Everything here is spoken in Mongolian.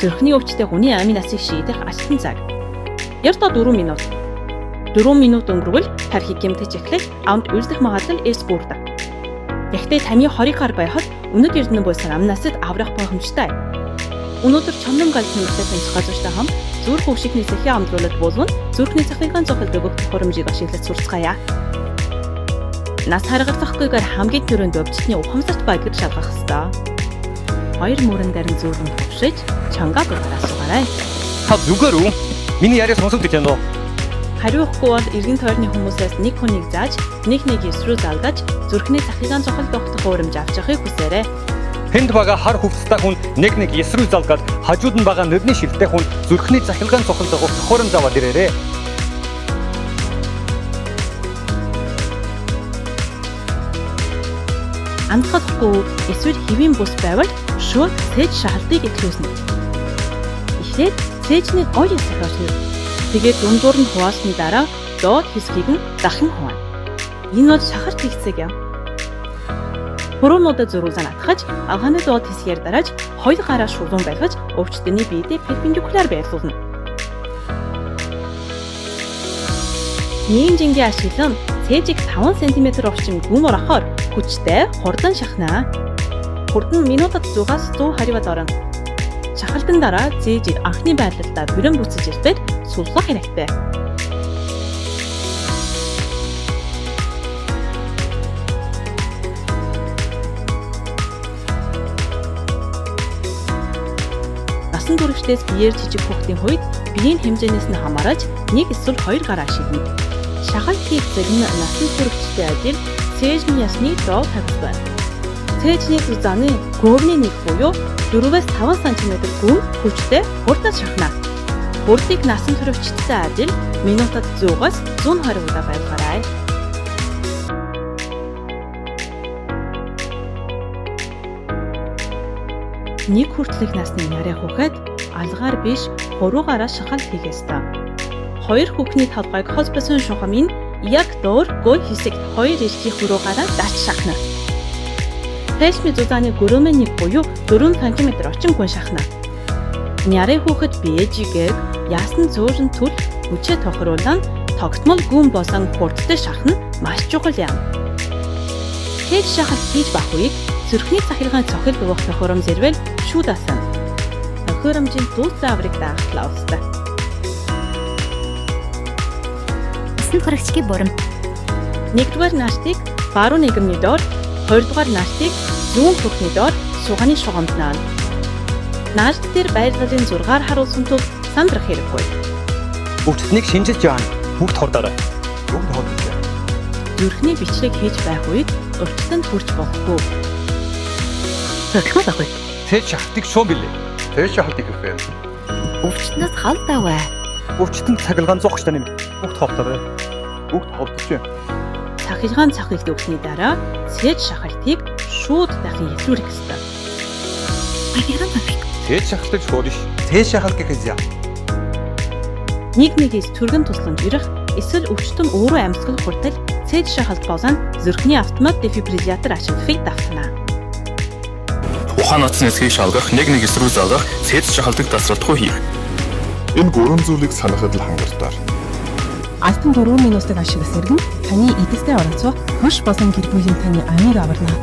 зүрхний өвчтэй хүний амин асыг шийдэх ашигтай цаг. Ярдаа 4 минут. 4 минут өнгөрвөл тархи гэмтэж эхлэх амд үлдэх магадлал эсгүүрдэг. Гэхдээ таны хориг гар байхад өнөд эрдэнэ болсон амнасад аврах боломжтой. Өнөөдөр чамдан гал тэмцэх тэнцхазштай хам зүрх өвшигний сэхий амдруулалт болон зүрхний цахилгаан зохилдог хөрөмжийг ашиглаж сурцгаая. Нас харагдахгүйгээр хамгийн түрүүнд өвчтний ухамсарт байгд шалгах ёстой. Хоёр мөрөн дээр нь зүрхэн төвшиж чангаа дураараа суугаарай. Та зүгээр үү? Миний яриа сонсогдож байна уу? Хариухгүй бол эргэн тойрны хүмүүсээс нэг хүнийг зааж, нэг эсрүү залгаж, зүрхний цахилгаан зохилдог хөрөмж авч явахыг хүсээрэй. Тэнд байгаа хар хөвцтэй хүн нэг эсрүү залгаад хажууд нь байгаа нэрний шилтэй хүн зүрхний цахилгаан зохилдог хөрөмж аваад ирээрэй. Андхахгүй эсвэл хэвийн бус байвал шууд цээж шахалтыг эхлүүлнэ. Эхлээд цээжний гоё ясахаас тэгээд дундуур нь хуваасны дараа доод хэсгийг нь дахин хуваана. Энэ бол шахалт хийцэг юм. Хөрөөнүүдэд зөрүүлэн атгаж, агааны доод хэсгээр дарааж, хоёр гараа шулуун байлгаж, өвчтөний биедээ перпендикуляр байрлуулна. Нинжингийн ашиглан цээжийг 5 см орчим гүн орохоор хүчтэй хурдан шахнаа. Хурдан минутад 100-аас 100 хариваад орно. Шахалтын дараа цээжийг анхны байрлалдаа бүрэн бүцэж ирбээр суллах хэрэгтэй. Насан туршдаас биеэр жижиг хүүхдийн хувьд биеийн хэмжээнээс нь хамаарч нэг эсвэл хоёр гараа ашиглана. Шахалт хийх зэрэг нь насан туршидтэй адил цээжний ясны доод тавьж байна. Цээжний зузааны гөөвний нэг буюу 4-5 см гүн хүчтэй хурдан шахна. Хурдыг насан туршидтай адил минутад 100-аас 120 удаа байлгаарай. Нэг хүртэлх насны нарийн хүүхэд алгаар биш хуруугаараа шахалт хийх ёстой. Хоёр хүүхний толгойг хосписын шухамын яг доор гой хэсэгт хоёр эрхий хуруугаараа дач шахна. Тэшми зузааны гөрөөмийн нэг буюу 4 см орчим гүн шахна. Нарийн хүүхэд биежигээр яасан зөөрөн төл хүчээ тохируулан тогтмол гүн босон хурдтай шахна маш чухал юм. Цээж шахалт хийж байх үеиг зүрхний цахилгаан цохил дуух тохиромж зэрвэл шүүд асан. Тохиромжийн дүүс аврыг даахлаа устай. Насан туршигчгийн бурам. Нэгдүгээр наашдыг баруун нэгмний доор, хоёрдугаар наашдыг зүүн хөхний доор сугааны шугамд наана. Наашд дээр байрлалын зургаар харуулсан тул сандрах хэрэггүй. Өвчтнийг шинжилж яана. Бүгд хордоорой. Бүгд хордож. Зүрхний бичлэг хийж байх үед өвчтөнд хүрч болохгүй. Хөдөлгөөн баггүй. Цээж шахалтыг шуун билээ. Цээж шахалт хийх вэ? Өвчтнөөс хал даваа. Өвчтөнд цахилгаан зоох штэ нэм. Бүгд хордоорой. Бүгд хордож. Цахилгаан цахилт өгсөний дараа цээж шахалтыг шууд дахин илрүүлэх ёстой. Баяран баггүй. Цээж шахалтыг шууд ш. Цээж шахалт гэхээс яа. Нэгнээс түргэн тусламж ирэх эсвэл өвчтөн өөрөө амьсгал хүртэл цээж шахалт болон зүрхний автомат дефибриллятор ашиглахыг давтана. Ухаан утасны эсхийг шалгах, нэг эсрүү залгах, цээж шахалтыг тасралтгүй хийх. Энэ гурван зүйлийг санахад л хангалтаар. Алтан 4 минутыг ашиглах зэрэг нь таны эдэстэй оролцоо хөш босон гэр бүлийн таны амийг аварна.